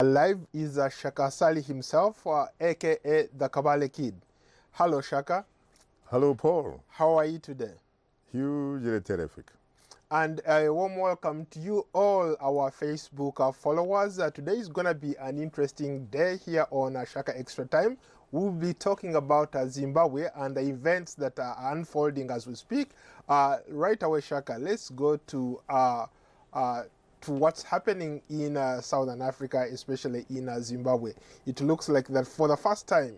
Live is Shaka Sali himself, aka the Kabale Kid. Hello, Shaka. Hello, Paul. How are you today? Hugely terrific. And a warm welcome to you all, our Facebook followers. Today is going to be an interesting day here on Shaka Extra Time. We'll be talking about Zimbabwe and the events that are unfolding as we speak. Right away, Shaka, let's go to what's happening in Southern Africa, especially in Zimbabwe. It looks like that for the first time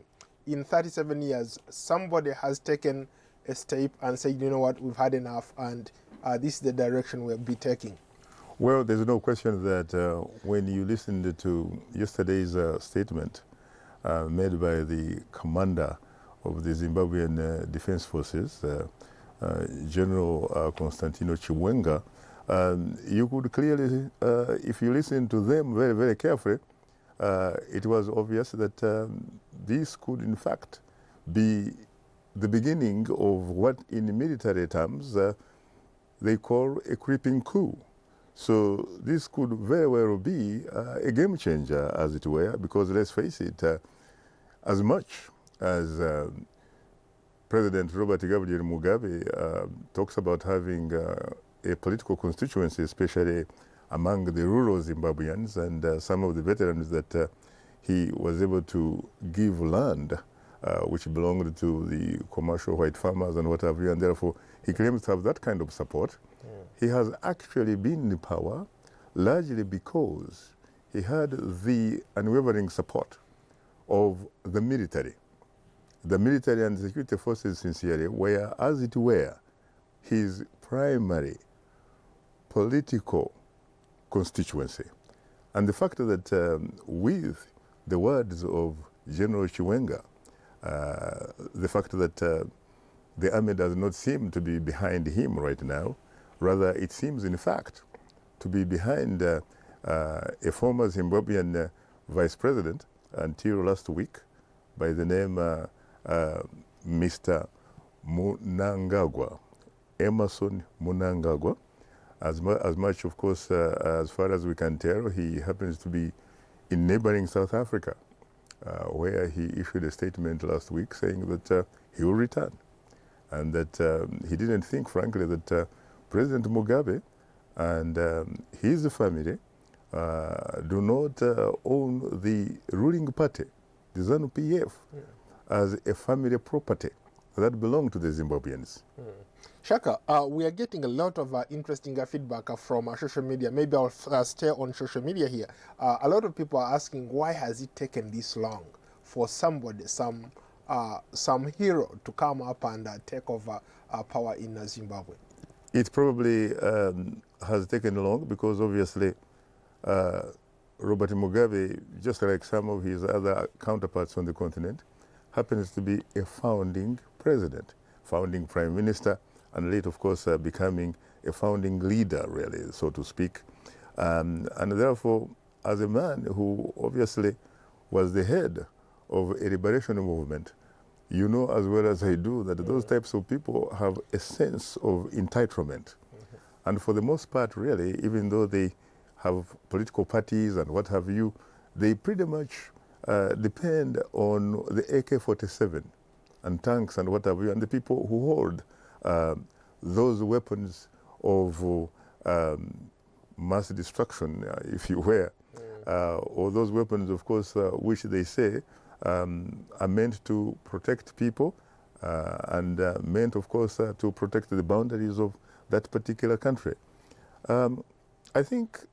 in 37 years, somebody has taken a step and said, you know what, we've had enough, and this is the direction we'll be taking. Well, there's no question that when you listened to yesterday's statement made by the commander of the Zimbabwean Defense Forces, General Constantino Chiwenga, you could clearly, if you listen to them very, very carefully, it was obvious that this could in fact be the beginning of what in military terms they call a creeping coup. So this could very well be a game changer, as it were, because let's face it, as much as President Robert Gabriel Mugabe talks about having a political constituency, especially among the rural Zimbabweans and some of the veterans that he was able to give land which belonged to the commercial white farmers and what have you, and therefore he claims to have that kind of support. He has actually been in power largely because he had the unwavering support of the military. The military and the security forces sincerely were, as it were, his primary political constituency. And the fact that with the words of General Chiwenga, the fact that the army does not seem to be behind him right now, rather it seems in fact to be behind a former Zimbabwean vice president until last week by the name Mr. Mnangagwa, Emerson Mnangagwa. As much, of course, as far as we can tell, he happens to be in neighboring South Africa, where he issued a statement last week saying that he will return, and that he didn't think, frankly, that President Mugabe and his family do not own the ruling party, the ZANU-PF, as a family property that belonged to the Zimbabweans. Shaka, we are getting a lot of interesting feedback from social media. Maybe I'll stay on social media here. A lot of people are asking, why has it taken this long for somebody, some hero to come up and take over power in Zimbabwe? It probably has taken long because obviously Robert Mugabe, just like some of his other counterparts on the continent, happens to be a founding president, founding prime minister, and late, of course, becoming a founding leader, really, so to speak. And therefore, as a man who obviously was the head of a liberation movement, you know as well as I do that those types of people have a sense of entitlement. And for the most part, really, even though they have political parties and what have you, they pretty much depend on the AK-47 and tanks and what have you, and the people who hold those weapons of mass destruction, if you were, or those weapons, of course, which they say are meant to protect people and meant, of course, to protect the boundaries of that particular country. I think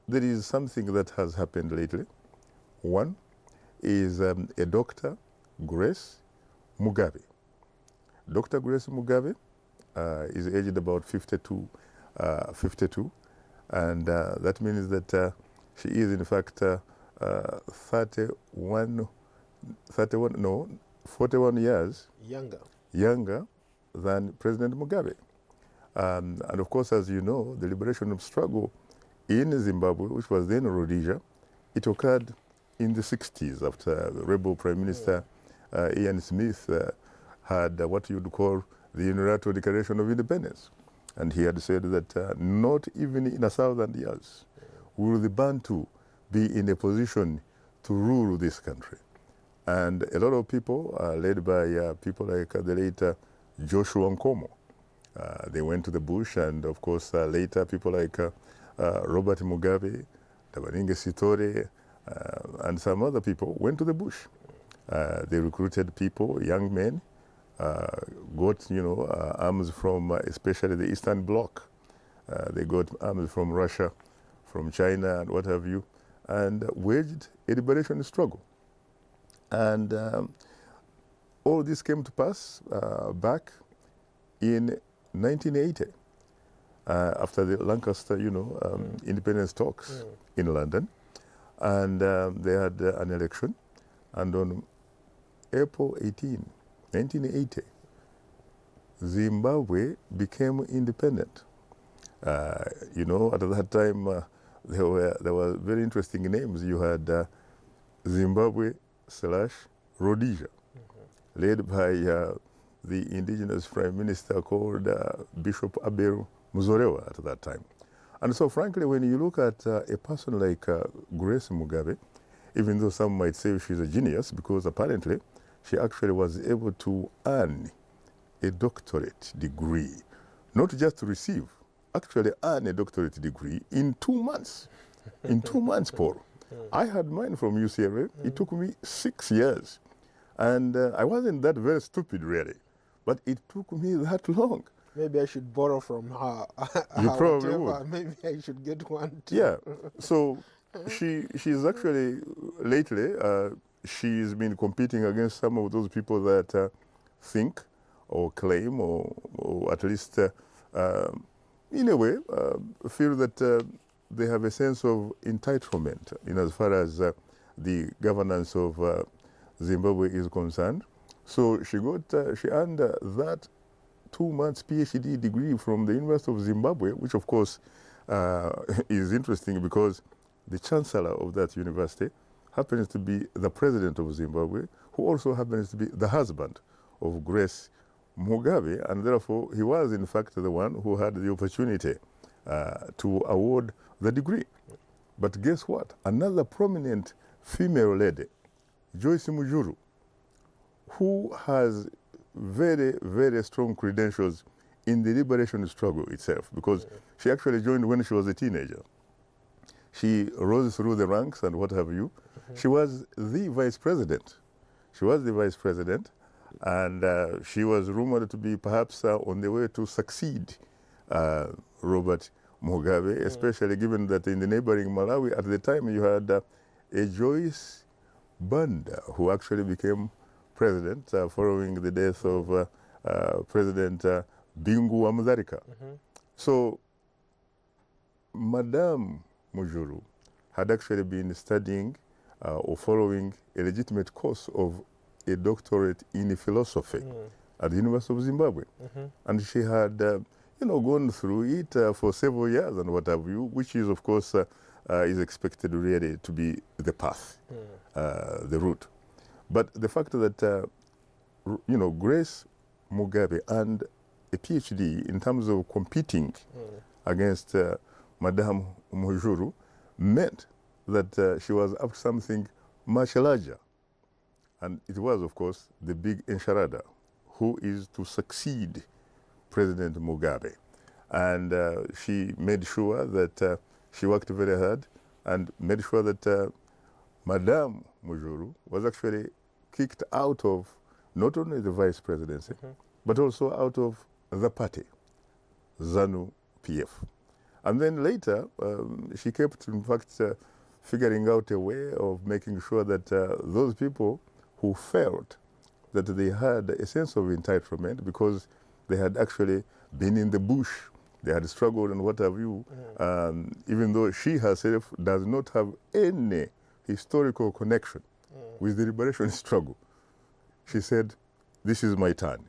there is something that has happened lately. One is a Dr. Grace Mugabe. Dr. Grace Mugabe is aged about 52, and that means that she is in fact 41 years younger than President Mugabe. And of course, as you know, the liberation struggle in Zimbabwe, which was then Rhodesia, it occurred in the 60s after the rebel Prime Minister Ian Smith had what you'd call the unilateral declaration of independence. And he had said that not even in 1,000 years will the Bantu be in a position to rule this country. And a lot of people, led by people like the late Joshua Nkomo, they went to the bush, and of course later people like Robert Mugabe, Tabaninge Sitore, and some other people went to the bush. They recruited people, young men, got arms from especially the Eastern Bloc. They got arms from Russia, from China, and what have you, and waged a liberation struggle. And all this came to pass back in 1980, after the Lancaster, independence talks in London, and they had an election, and on April 18, 1980, Zimbabwe became independent. At that time, there were very interesting names. You had Zimbabwe/Rhodesia, led by the indigenous prime minister called Bishop Abel Muzorewa at that time. And so frankly, when you look at a person like Grace Mugabe, even though some might say she's a genius, because apparently she actually was able to earn a doctorate degree, not just to receive, actually earn a doctorate degree in 2 months. In 2 months, Paul. I had mine from UCLA. It took me 6 years. And I wasn't that very stupid, really. But it took me that long. Maybe I should borrow from her. You probably would. Maybe I should get one too. Yeah. So she's actually, lately, she's been competing against some of those people that think or claim or at least, in a way, feel that they have a sense of entitlement in as far as the governance of Zimbabwe is concerned. So she earned that 2 months PhD degree from the University of Zimbabwe, which of course is interesting because the chancellor of that university happens to be the president of Zimbabwe, who also happens to be the husband of Grace Mugabe, and therefore he was in fact the one who had the opportunity to award the degree. But guess what? Another prominent female lady, Joyce Mujuru, who has very, very strong credentials in the liberation struggle itself, because she actually joined when she was a teenager. She rose through the ranks and what have you. She was the vice president. She was the vice president, and she was rumored to be perhaps on the way to succeed Robert Mugabe, especially given that in the neighboring Malawi at the time you had a Joyce Banda, who actually became president following the death of President Bingu wa Mutharika. So Madame Mujuru had actually been studying or following a legitimate course of a doctorate in philosophy at the University of Zimbabwe. And she had gone through it for several years and what have you, which is of course is expected really to be the path, the route. But the fact that Grace Mugabe earned a PhD in terms of competing against Madame Mujuru meant that she was up to something much larger. And it was, of course, the big enchilada, who is to succeed President Mugabe. And she made sure that she worked very hard and made sure that Madame Mujuru was actually kicked out of not only the vice presidency, but also out of the party, ZANU-PF. And then later, she kept, in fact, figuring out a way of making sure that those people who felt that they had a sense of entitlement because they had actually been in the bush, they had struggled and what have you, even though she herself does not have any historical connection with the liberation struggle. She said, this is my turn.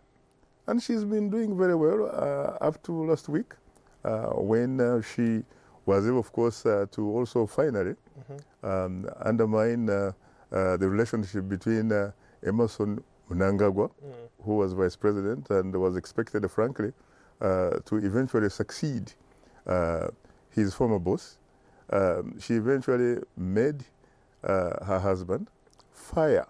And she's been doing very well up to last week when she was able, of course, to also finally undermine the relationship between Emerson Mnangagwa, who was vice president and was expected, frankly, to eventually succeed his former boss, she eventually made her husband fire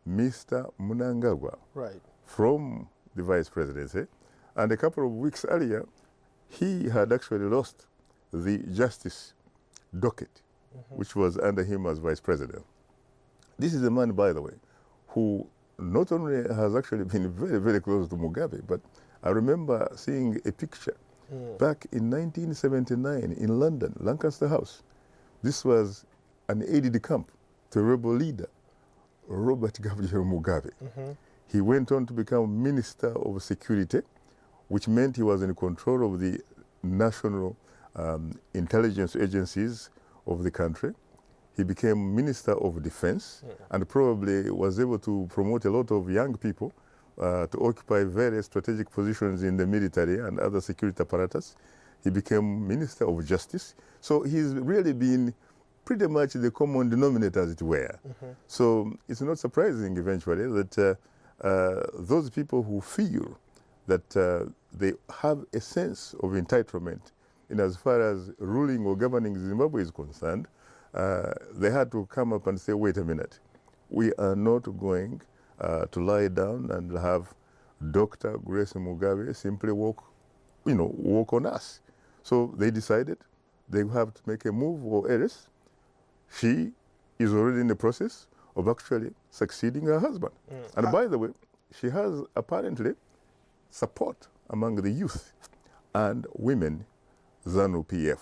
Mr. Mnangagwa Right. from the vice presidency. And a couple of weeks earlier, he had actually lost the justice docket, which was under him as vice president. This is a man, by the way, who not only has actually been very, very close to Mugabe, but I remember seeing a picture back in 1979 in London, Lancaster House. This was an aide-de-camp to rebel leader Robert Gabriel Mugabe. He went on to become Minister of Security, which meant he was in control of the national intelligence agencies of the country. He became Minister of Defense and probably was able to promote a lot of young people to occupy various strategic positions in the military and other security apparatus. He became Minister of Justice. So he's really been pretty much the common denominator, as it were. So it's not surprising eventually that those people who feel that they have a sense of entitlement in as far as ruling or governing Zimbabwe is concerned, they had to come up and say, wait a minute, we are not going to lie down and have Dr. Grace Mugabe simply walk on us. So they decided they have to make a move, or else she is already in the process of actually succeeding her husband. And by the way, she has apparently support among the youth and women ZANU-PF.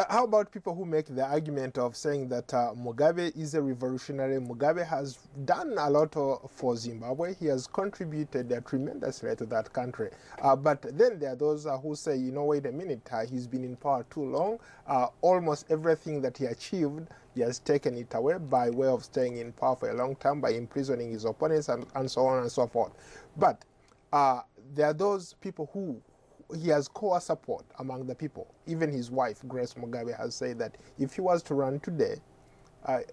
How about people who make the argument of saying that Mugabe is a revolutionary? Mugabe has done a lot for Zimbabwe. He has contributed tremendously to that country. But then there are those who say, wait a minute, he's been in power too long. Almost everything that he achieved, he has taken it away by way of staying in power for a long time, by imprisoning his opponents and so on and so forth. But there are those people who he has core support among the people. Even his wife, Grace Mugabe, has said that if he was to run today,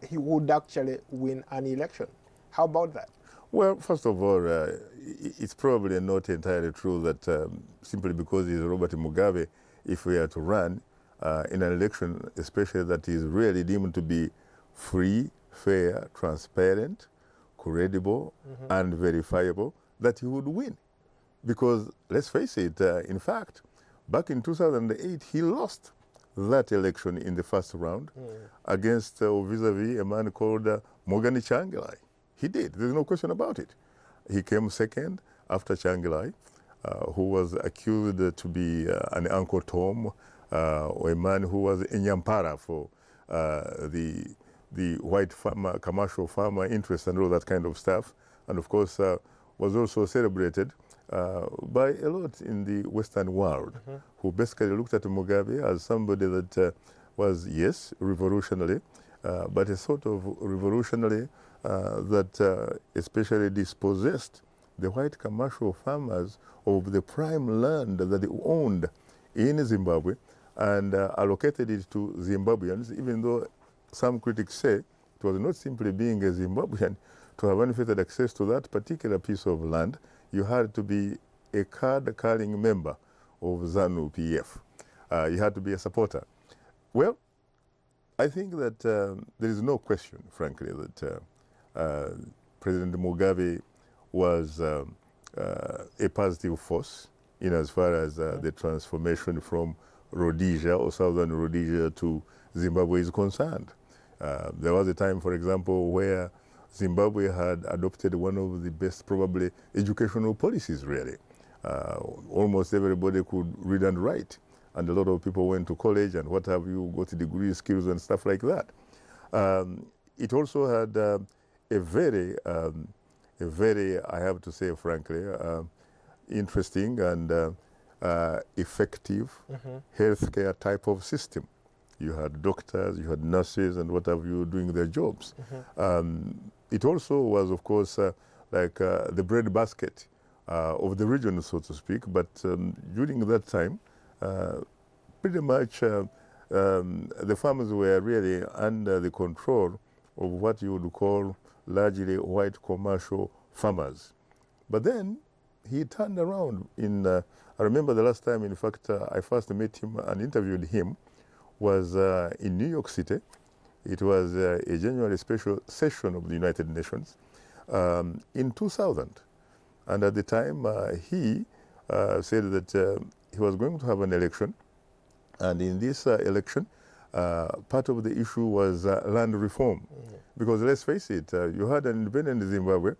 he would actually win an election. How about that? Well, first of all, it's probably not entirely true that simply because he's Robert Mugabe, if we are to run in an election, especially that is really deemed to be free, fair, transparent, credible, and verifiable, that he would win. Because let's face it, in fact, back in 2008, he lost that election in the first round against vis-a-vis a man called Morgan Changelai. He did. There's no question about it. He came second after Changelai, who was accused to be an Uncle Tom, or a man who was in Nyampara for the white farmer, commercial farmer interest and all that kind of stuff. And of course, was also celebrated by a lot in the Western world, who basically looked at Mugabe as somebody that was, yes, revolutionary, but a sort of revolutionary that especially dispossessed the white commercial farmers of the prime land that they owned in Zimbabwe and allocated it to Zimbabweans, even though some critics say it was not simply being a Zimbabwean. To have unfettered access to that particular piece of land, you had to be a card-carrying member of ZANU-PF. You had to be a supporter. Well, I think that there is no question, frankly, that President Mugabe was a positive force in as far as the transformation from Rhodesia or Southern Rhodesia to Zimbabwe is concerned. There was a time, for example, where Zimbabwe had adopted one of the best, probably, educational policies, really. Almost everybody could read and write, and a lot of people went to college and what have you, got degrees, skills, and stuff like that. It also had a very, I have to say, frankly, interesting and effective healthcare type of system. You had doctors, you had nurses, and what have you doing their jobs. It also was, of course, like the breadbasket of the region, so to speak. But during that time, pretty much the farmers were really under the control of what you would call largely white commercial farmers. But then he turned around in, I remember the last time, in fact, I first met him and interviewed him was in New York City. It was a January special session of the United Nations in 2000. And at the time, he said that he was going to have an election. And in this election, part of the issue was land reform. Because let's face it, you had an independent Zimbabwe,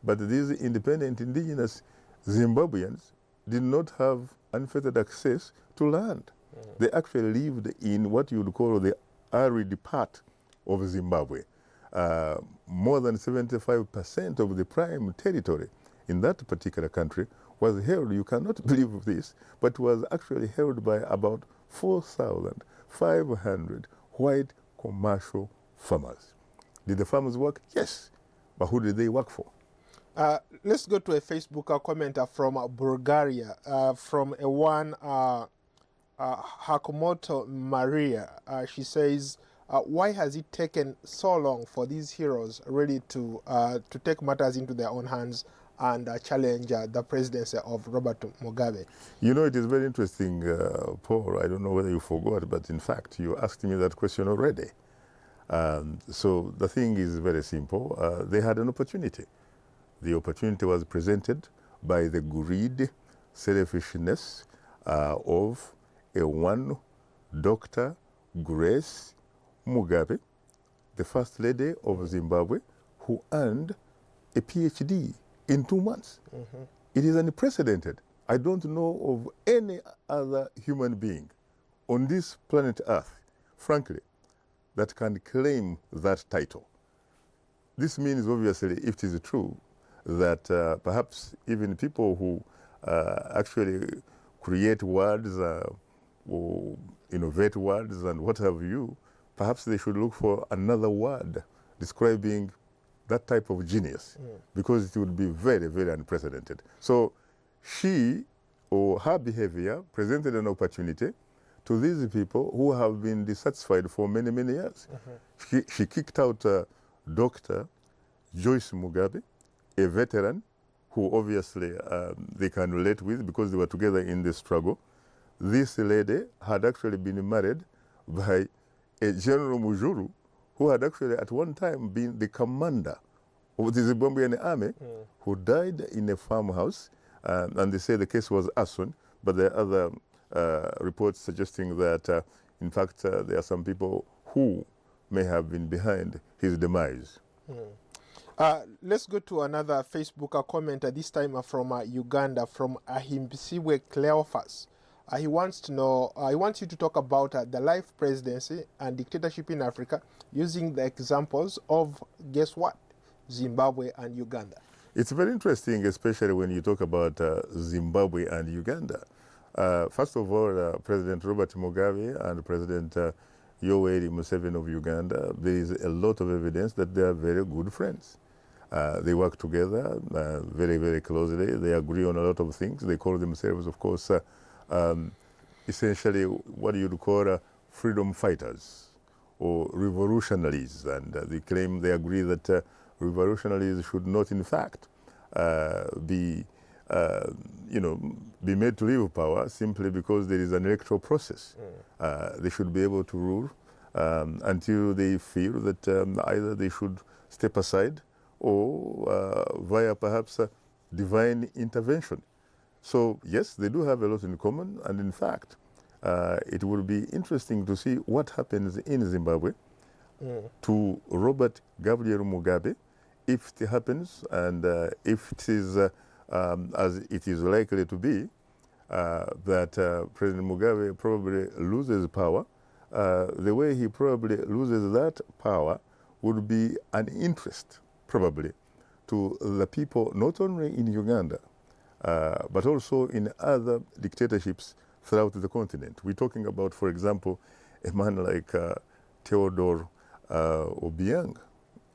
but these independent indigenous Zimbabweans did not have unfettered access to land. They actually lived in what you would call the arid part of Zimbabwe. More than 75% of the prime territory in that particular country was held, you cannot believe this, but was actually held by about 4,500 white commercial farmers. Did the farmers work? Yes. But who did they work for? Let's go to a Facebook commenter from Bulgaria, from a one Hakumoto Maria. She says, why has it taken so long for these heroes really to take matters into their own hands and challenge the presidency of Robert Mugabe? You know, it is very interesting, Paul. I don't know whether you forgot, but in fact, you asked me that question already. So the thing is very simple. They had an opportunity. The opportunity was presented by the greed, selfishness of a one Dr. Grace Mugabe, the First Lady of Zimbabwe, who earned a PhD in 2 months. It is unprecedented. I don't know of any other human being on this planet Earth, frankly, that can claim that title. This means, obviously, if it is true, that perhaps even people who actually create words or innovate words and what have you, perhaps they should look for another word describing that type of genius, because it would be very, very unprecedented. So she, or her behavior, presented an opportunity to these people who have been dissatisfied for many, many years. She kicked out Dr. Joyce Mugabe, a veteran who obviously they can relate with because they were together in the struggle. This lady had actually been married by a General Mujuru, who had actually at one time been the commander of the Zimbabwean army, who died in a farmhouse. And they say the case was arson, but there are other reports suggesting that, in fact, there are some people who may have been behind his demise. Let's go to another Facebook comment, this time from Uganda, from Ahimbisiwe Cleophas. He wants to know, he wants you to talk about the life presidency and dictatorship in Africa using the examples of, guess what, Zimbabwe and Uganda. It's very interesting, especially when you talk about Zimbabwe and Uganda. First of all, President Robert Mugabe and President Yoweri Museveni of Uganda, there is a lot of evidence that they are very good friends. They work together very, very closely. They agree on a lot of things. They call themselves, of course, essentially what you'd call freedom fighters or revolutionaries. And they claim, they agree that revolutionaries should not, in fact, be made to leave power simply because there is an electoral process. They should be able to rule until they feel that either they should step aside or via perhaps divine intervention. So yes, they do have a lot in common, and in fact, it will be interesting to see what happens in Zimbabwe to Robert Gabriel Mugabe, if it happens, and if it is as it is likely to be, that President Mugabe probably loses power. The way he probably loses that power would be an interest, probably, to the people not only in Uganda, but also in other dictatorships throughout the continent. We're talking about, for example, a man like Theodore Obiang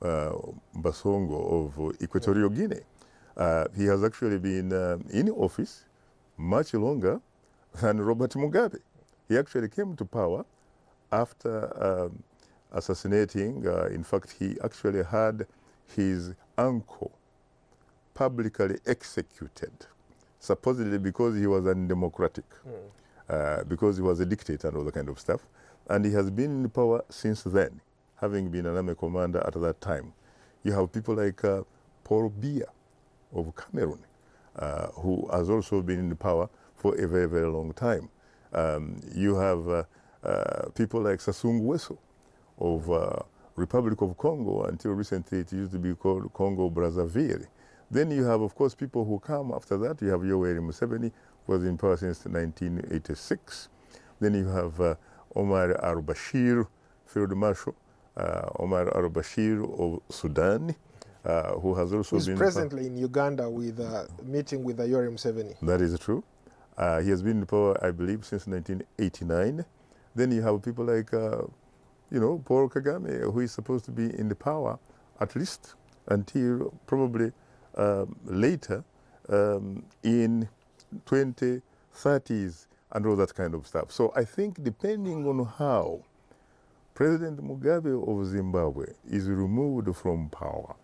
Basongo of Equatorial Guinea. He has actually been in office much longer than Robert Mugabe. He actually came to power after assassinating, in fact, he actually had his uncle publicly executed, supposedly because he was undemocratic, because he was a dictator and all that kind of stuff. And he has been in power since then, having been an army commander at that time. You have people like Paul Biya of Cameroon, who has also been in power for a very, very long time. You have people like Sassou Nguesso of Republic of Congo. Until recently it used to be called Congo Brazzaville. Then you have, of course, people who come after that. You have Yoweri Museveni, who was in power since 1986. Then you have Omar al-Bashir, Field Marshal, Omar al-Bashir of Sudan, who has also He's been presently in Uganda with meeting with Yoweri Museveni. That is true. He has been in power, I believe, since 1989. Then you have people like, Paul Kagame, who is supposed to be in the power at least until probably later in 2030s and all that kind of stuff. So I think depending on how President Mugabe of Zimbabwe is removed from power,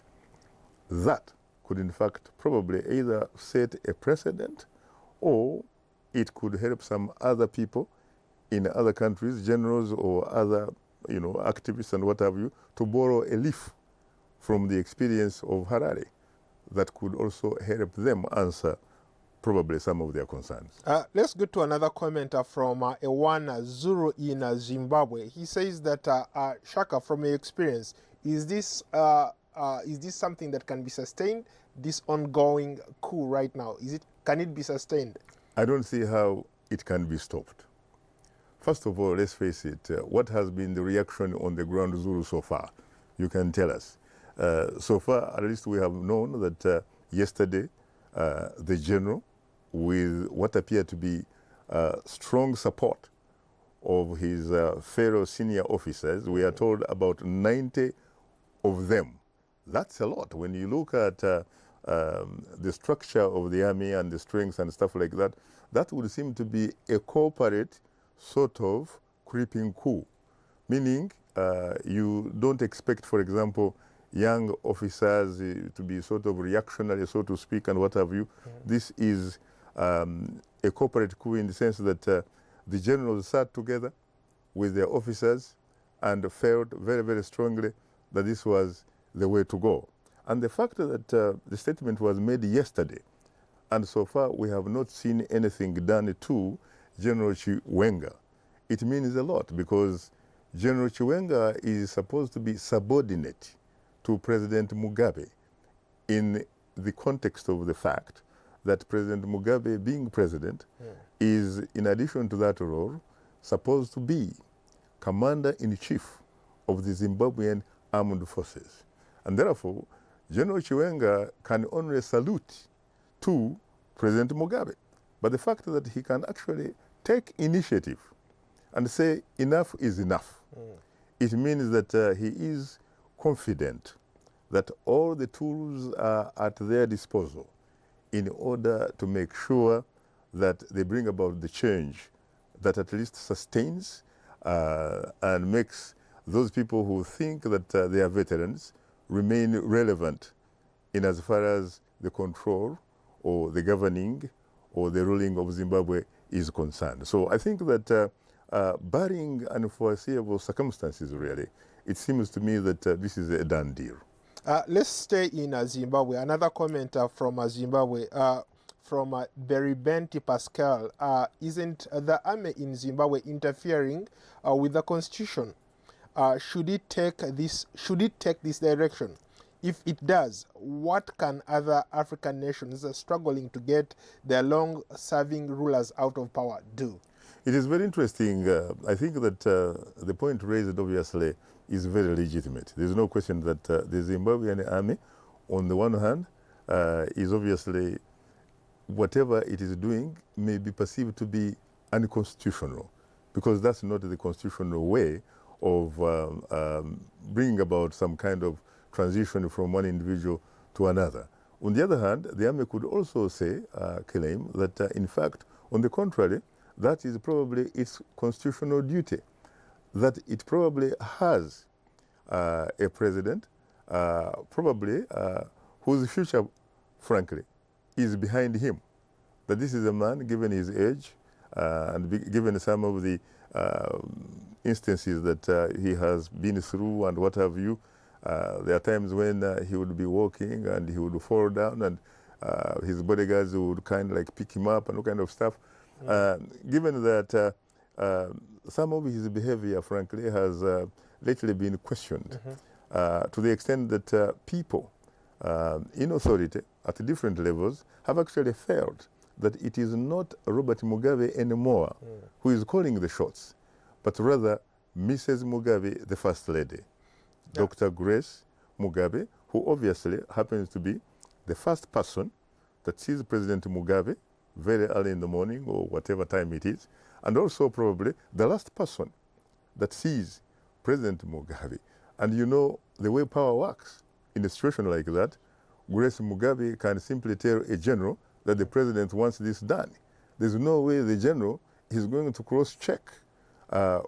that could in fact probably either set a precedent or it could help some other people in other countries, generals or other activists and what have you, to borrow a leaf from the experience of Harare that could also help them answer probably some of their concerns. Let's go to another commenter from Ewana Zuru in Zimbabwe. He says that, Shaka, from your experience, is this something that can be sustained, this ongoing coup right now? Can it be sustained? I don't see how it can be stopped. First of all, let's face it, what has been the reaction on the ground Zulu so far? You can tell us. So far, at least we have known that yesterday, the general, with what appeared to be strong support of his fellow senior officers, we are told about 90 of them. That's a lot. When you look at the structure of the army and the strengths and stuff like that, that would seem to be a corporate sort of creeping coup, meaning you don't expect, for example, young officers to be sort of reactionary, so to speak, and what have you. This is a corporate coup in the sense that the generals sat together with their officers and felt very, very strongly that this was the way to go. And the fact that the statement was made yesterday, and so far we have not seen anything done to General Chiwenga, it means a lot, because General Chiwenga is supposed to be subordinate to President Mugabe in the context of the fact that President Mugabe, being president, is, in addition to that role, supposed to be commander-in-chief of the Zimbabwean armed forces. And therefore, General Chiwenga can only salute to President Mugabe. But the fact that he can actually take initiative and say enough is enough, it means that he is confident that all the tools are at their disposal in order to make sure that they bring about the change that at least sustains and makes those people who think that they are veterans remain relevant in as far as the control or the governing or the ruling of Zimbabwe is concerned. So I think that barring unforeseeable circumstances, really, it seems to me that this is a done deal. Let's stay in Zimbabwe. Another commenter from Zimbabwe, from Beribenti Pascal. Isn't the army in Zimbabwe interfering with the constitution? Should it take this direction? If it does, what can other African nations struggling to get their long-serving rulers out of power do? It is very interesting. I think that the point raised, obviously, is very legitimate. There's no question that the Zimbabwean army, on the one hand, is obviously, whatever it is doing may be perceived to be unconstitutional, because that's not the constitutional way of bringing about some kind of transition from one individual to another. On the other hand, the army could also say, claim that in fact, on the contrary, that is probably its constitutional duty, that it probably has a president, probably whose future, frankly, is behind him. That this is a man, given his age and given some of the instances that he has been through and what have you. There are times when he would be walking and he would fall down and his bodyguards would kind of like pick him up and all kind of stuff. Given that some of his behavior, frankly, has lately been questioned to the extent that people in authority at different levels have actually felt that it is not Robert Mugabe anymore who is calling the shots, but rather Mrs. Mugabe, the First Lady, Dr. Grace Mugabe, who obviously happens to be the first person that sees President Mugabe very early in the morning or whatever time it is, and also probably the last person that sees President Mugabe. And you know the way power works. In a situation like that, Grace Mugabe can simply tell a general that the president wants this done. There's no way the general is going to cross-check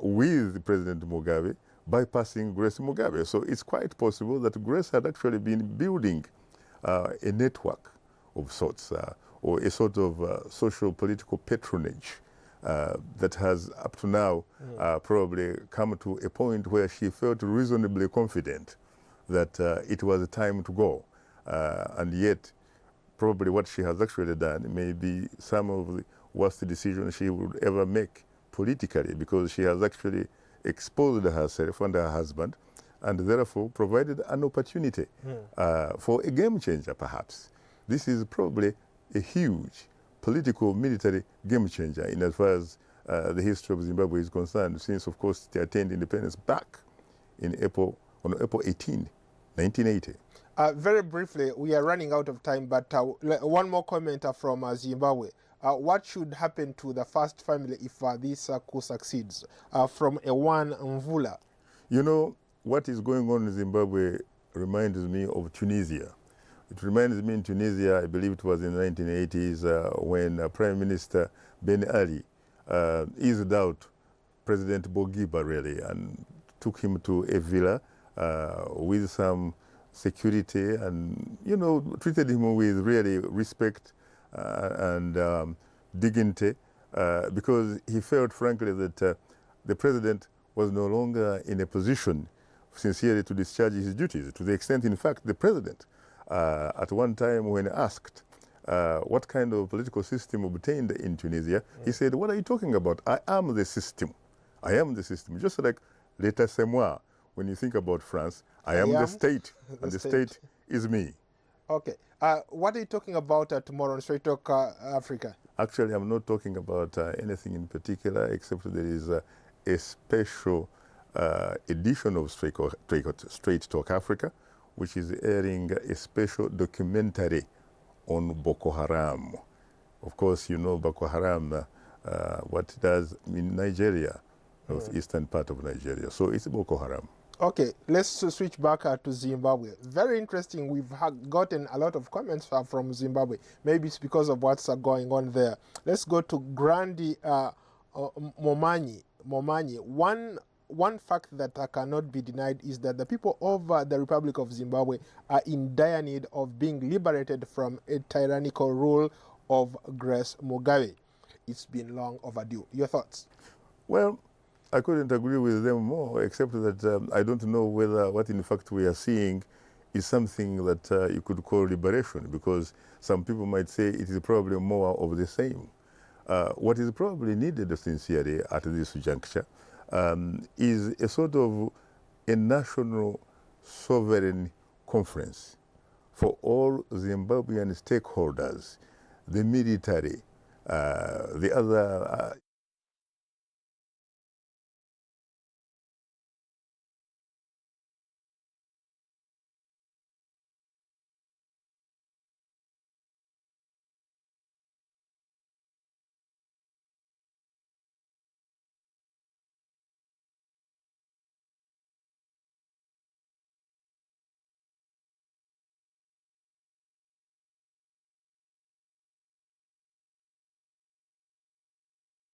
with President Mugabe bypassing Grace Mugabe. So it's quite possible that Grace had actually been building a network of sorts or a sort of social political patronage that has up to now probably come to a point where she felt reasonably confident that it was time to go. And yet, probably what she has actually done may be some of the worst decisions she would ever make politically, because she has actually exposed herself and her husband and therefore provided an opportunity for a game changer, perhaps. This is probably a huge political military game changer in as far as the history of Zimbabwe is concerned, since, of course, it attained independence back in on April 18, 1980. Very briefly, we are running out of time, but one more comment from Zimbabwe. What should happen to the first family if this coup succeeds? From Ewan Mvula. You know, what is going on in Zimbabwe reminds me of Tunisia. It reminds me in Tunisia, I believe it was in the 1980s, when Prime Minister Ben Ali eased out President Bourguiba, really, and took him to a villa with some security and, you know, treated him with really respect and dignity because he felt, frankly, that the president was no longer in a position sincerely to discharge his duties, to the extent, in fact, the president, at one time when asked what kind of political system obtained in Tunisia, he said, "What are you talking about? I am the system. I am the system." Just like l'état c'est moi. When you think about France, I am the state, and the state is me. Okay. What are you talking about tomorrow on Straight Talk Africa? Actually, I'm not talking about anything in particular, except there is a special edition of Straight Talk Africa, which is airing a special documentary on Boko Haram. Of course, you know Boko Haram, what it does in Nigeria, northeastern part of Nigeria. So it's Boko Haram. Okay, let's switch back to Zimbabwe. Very interesting. We've gotten a lot of comments from Zimbabwe. Maybe it's because of what's going on there. Let's go to Grandi Momanyi. One fact that cannot be denied is that the people of the Republic of Zimbabwe are in dire need of being liberated from a tyrannical rule of Grace Mugabe. It's been long overdue. Your thoughts? Well, I couldn't agree with them more, except that I don't know whether what in fact we are seeing is something that you could call liberation, because some people might say it is probably more of the same. What is probably needed sincerely at this juncture is a sort of a national sovereign conference for all Zimbabwean stakeholders, the military, the other